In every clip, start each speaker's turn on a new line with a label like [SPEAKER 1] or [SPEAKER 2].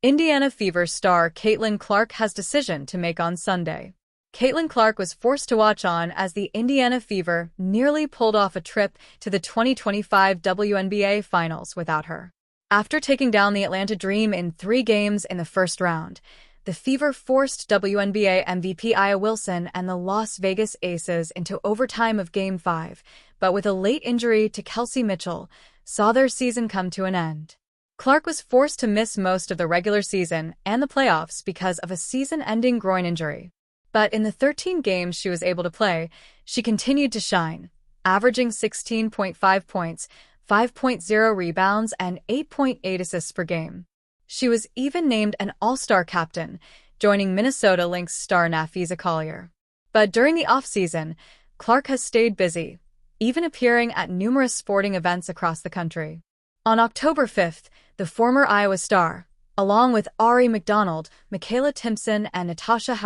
[SPEAKER 1] Indiana Fever star Caitlin Clark has decision to make on Sunday. Caitlin Clark was forced to watch on as the Indiana Fever nearly pulled off a trip to the 2025 WNBA Finals without her. After taking down the Atlanta Dream in 3 games in the first round, the Fever forced WNBA MVP A'ja Wilson and the Las Vegas Aces into overtime of Game 5, but with a late injury to Kelsey Mitchell, saw their season come to an end. Clark was forced to miss most of the regular season and the playoffs because of a season-ending groin injury. But in the 13 games she was able to play, she continued to shine, averaging 16.5 points, 5.0 rebounds, and 8.8 assists per game. She was even named an All-Star captain, joining Minnesota Lynx star Napheesa Collier. But during the offseason, Clark has stayed busy, even appearing at numerous sporting events across the country. On October 5th, the former Iowa star, along with Aari McDonald, Makayla Timpson, and Natasha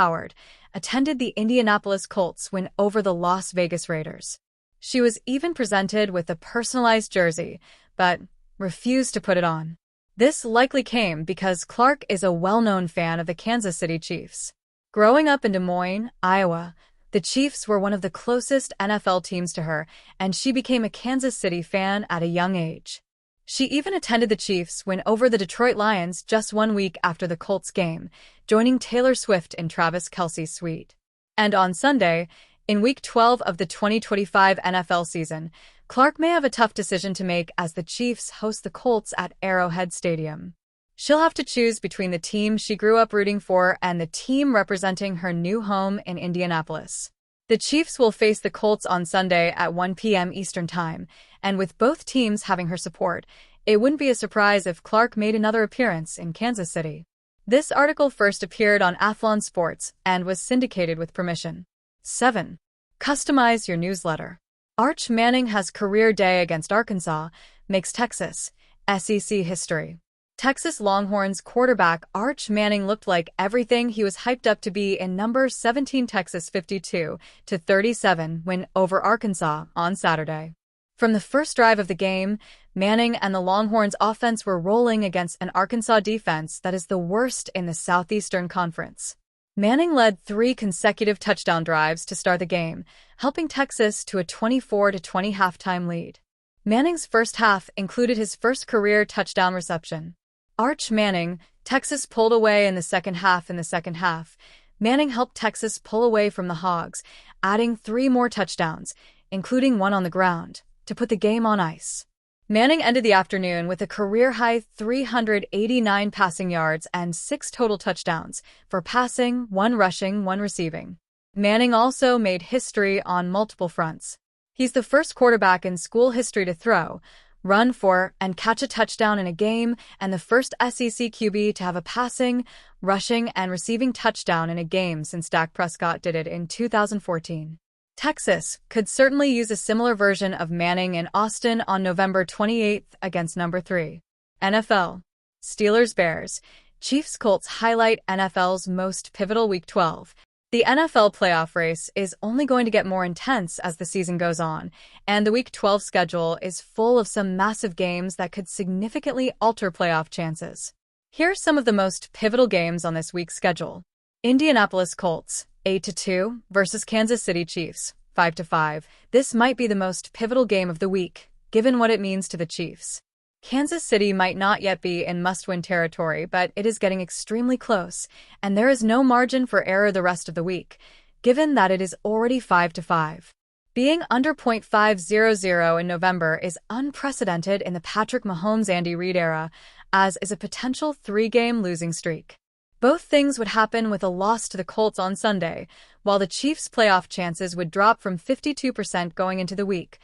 [SPEAKER 1] attended the Indianapolis Colts win over the Las Vegas Raiders. She was even presented with a personalized jersey, but refused to put it on. This likely came because Clark is a well-known fan of the Kansas City Chiefs. Growing up in Des Moines, Iowa, the Chiefs were one of the closest NFL teams to her, and she became a Kansas City fan at a young age. She even attended the Chiefs win over the Detroit Lions just 1 week after the Colts game, joining Taylor Swift in Travis Kelce's suite. And on Sunday, in Week 12 of the 2025 NFL season, Clark may have a tough decision to make as the Chiefs host the Colts at Arrowhead Stadium. She'll have to choose between the team she grew up rooting for and the team representing her new home in Indianapolis. The Chiefs will face the Colts on Sunday at 1 p.m. Eastern Time, and with both teams having her support, it wouldn't be a surprise if Clark made another appearance in Kansas City. This article first appeared on Athlon Sports and was syndicated with permission. 7. Customize your newsletter. Arch Manning has career day against Arkansas, makes Texas SEC history. Texas Longhorns quarterback Arch Manning looked like everything he was hyped up to be in number 17 Texas 52-37 win over Arkansas on Saturday. From the first drive of the game, Manning and the Longhorns offense were rolling against an Arkansas defense that is the worst in the Southeastern Conference. Manning led 3 consecutive touchdown drives to start the game, helping Texas to a 24-20 halftime lead. Manning's first half included his first career touchdown reception. Arch Manning, Texas pulled away in the second half. In the second half, Manning helped Texas pull away from the Hogs, adding 3 more touchdowns, including one on the ground, to put the game on ice. Manning ended the afternoon with a career-high 389 passing yards and 6 total touchdowns, for passing, 1 rushing, 1 receiving. Manning also made history on multiple fronts. He's the first quarterback in school history to throw, run for, and catch a touchdown in a game, and the first SEC QB to have a passing, rushing, and receiving touchdown in a game since Dak Prescott did it in 2014. Texas could certainly use a similar version of Manning in Austin on November 28th against number 3. NFL. Steelers-Bears. Chiefs-Colts highlight NFL's most pivotal Week 12. The NFL playoff race is only going to get more intense as the season goes on, and the Week 12 schedule is full of some massive games that could significantly alter playoff chances. Here are some of the most pivotal games on this week's schedule. Indianapolis Colts, 8-2, versus Kansas City Chiefs, 5-5. This might be the most pivotal game of the week, given what it means to the Chiefs. Kansas City might not yet be in must-win territory, but it is getting extremely close, and there is no margin for error the rest of the week, given that it is already 5-5. Being under .500 in November is unprecedented in the Patrick Mahomes-Andy Reid era, as is a potential 3-game losing streak. Both things would happen with a loss to the Colts on Sunday, while the Chiefs' playoff chances would drop from 52% going into the week,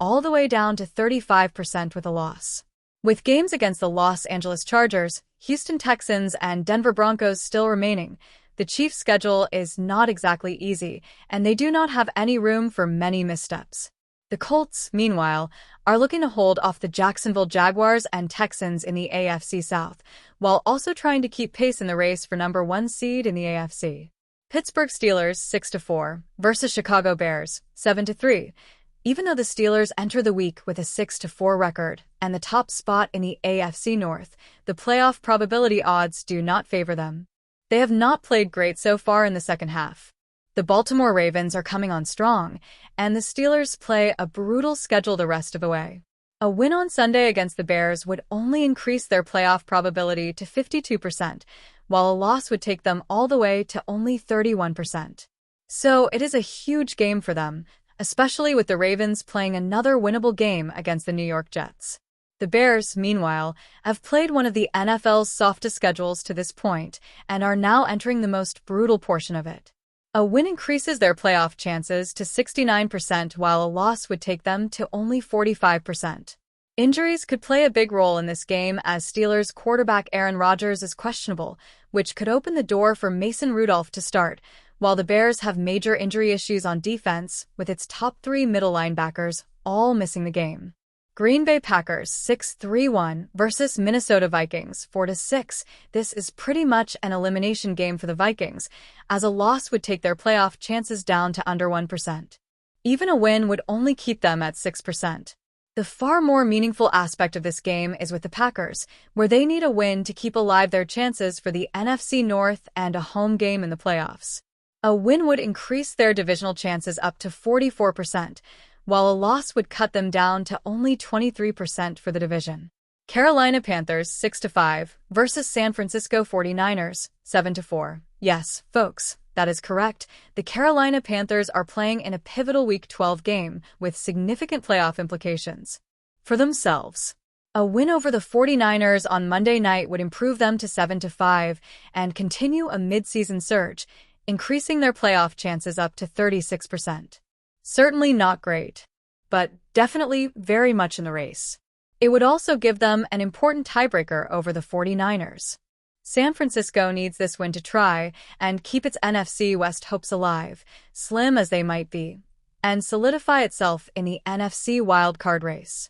[SPEAKER 1] all the way down to 35% with a loss. With games against the Los Angeles Chargers, Houston Texans, and Denver Broncos still remaining, the Chiefs' schedule is not exactly easy, and they do not have any room for many missteps. The Colts, meanwhile, are looking to hold off the Jacksonville Jaguars and Texans in the AFC South, while also trying to keep pace in the race for number 1 seed in the AFC. Pittsburgh Steelers, 6-4, versus Chicago Bears, 7-3. Even though the Steelers enter the week with a 6-4 record and the top spot in the AFC North, the playoff probability odds do not favor them. They have not played great so far in the second half. The Baltimore Ravens are coming on strong, and the Steelers play a brutal schedule the rest of the way. A win on Sunday against the Bears would only increase their playoff probability to 52%, while a loss would take them all the way to only 31%. So it is a huge game for them, especially with the Ravens playing another winnable game against the New York Jets. The Bears, meanwhile, have played one of the NFL's softest schedules to this point and are now entering the most brutal portion of it. A win increases their playoff chances to 69%, while a loss would take them to only 45%. Injuries could play a big role in this game, as Steelers quarterback Aaron Rodgers is questionable, which could open the door for Mason Rudolph to start, while the Bears have major injury issues on defense, with its top 3 middle linebackers all missing the game. Green Bay Packers 6-3-1 versus Minnesota Vikings 4-6. This is pretty much an elimination game for the Vikings, as a loss would take their playoff chances down to under 1%. Even a win would only keep them at 6%. The far more meaningful aspect of this game is with the Packers, where they need a win to keep alive their chances for the NFC North and a home game in the playoffs. A win would increase their divisional chances up to 44%, while a loss would cut them down to only 23% for the division. Carolina Panthers 6-5 versus San Francisco 49ers 7-4. Yes, folks, that is correct. The Carolina Panthers are playing in a pivotal Week 12 game with significant playoff implications for themselves. A win over the 49ers on Monday night would improve them to 7-5 and continue a mid-season surge, increasing their playoff chances up to 36%. Certainly not great, but definitely very much in the race. It would also give them an important tiebreaker over the 49ers. San Francisco needs this win to try and keep its NFC West hopes alive, slim as they might be, and solidify itself in the NFC wildcard race.